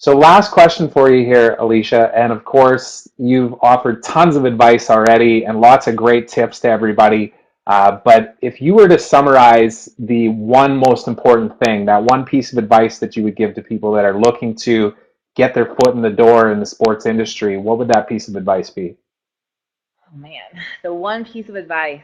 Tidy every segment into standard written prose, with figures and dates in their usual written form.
So last question for you here, Alicia. And of course, you've offered tons of advice already and lots of great tips to everybody. But if you were to summarize the one most important thing, that one piece of advice that you would give to people that are looking to get their foot in the door in the sports industry, what would that piece of advice be? Oh man, the one piece of advice.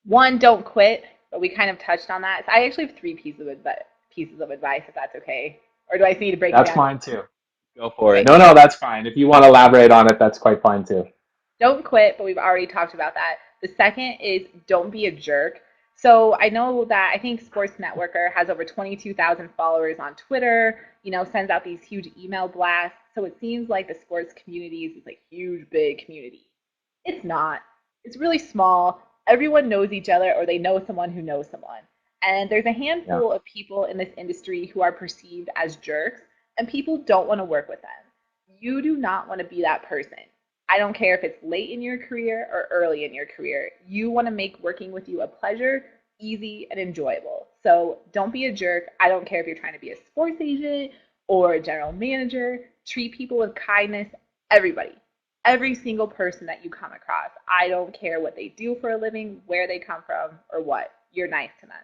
One, don't quit, but we kind of touched on that. So I actually have three pieces of advice, if that's okay. Or do I need to break it That's down? fine too. Go for it. Okay. No, no, that's fine. If you want to elaborate on it, that's quite fine too. Don't quit, but we've already talked about that. The second is don't be a jerk. So I know that I think Sports Networker has over 22,000 followers on Twitter, sends out these huge email blasts. So it seems like the sports community is this like huge, big community. It's not. It's really small. Everyone knows each other or they know someone who knows someone. And there's a Yeah. handful of people in this industry who are perceived as jerks, and people don't want to work with them. You do not want to be that person. I don't care if it's late in your career or early in your career. You want to make working with you a pleasure, easy, and enjoyable. So don't be a jerk. I don't care if you're trying to be a sports agent or a general manager. Treat people with kindness. Everybody, every single person that you come across. I don't care what they do for a living, where they come from, or what. You're nice to them.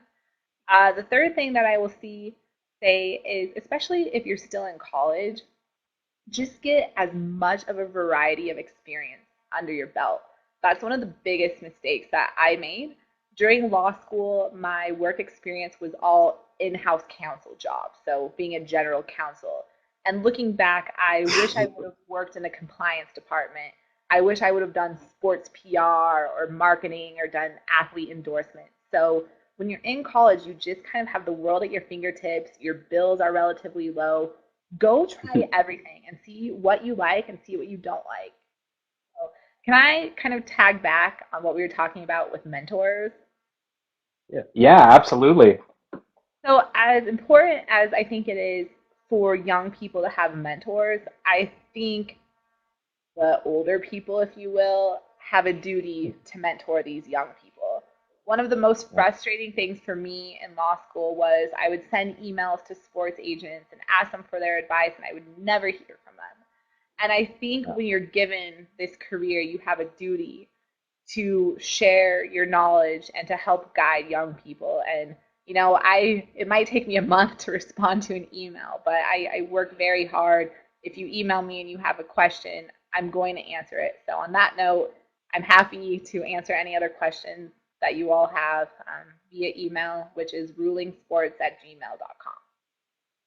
The third thing that I will say is, especially if you're still in college, just get as much of a variety of experience under your belt. That's one of the biggest mistakes that I made. During law school, my work experience was all in house counsel jobs, so being a general counsel. And looking back, I wish I would have worked in a compliance department. I wish I would have done sports PR or marketing or done athlete endorsement. So when you're in college, you just kind of have the world at your fingertips. Your bills are relatively low. Go try everything and see what you like and see what you don't like. So, can I kind of tag back on what we were talking about with mentors? Yeah. Yeah, absolutely. So, as important as I think it is for young people to have mentors, I think the older people, if you will, have a duty to mentor these young people. One of the most Yeah. frustrating things for me in law school was I would send emails to sports agents and ask them for their advice, and I would never hear from them. And I think Yeah. when you're given this career, you have a duty to share your knowledge and to help guide young people. And I it might take me a month to respond to an email, but I work very hard. If you email me and you have a question, I'm going to answer it. So on that note, I'm happy to answer any other questions that you all have via email, which is rulingsports@gmail.com.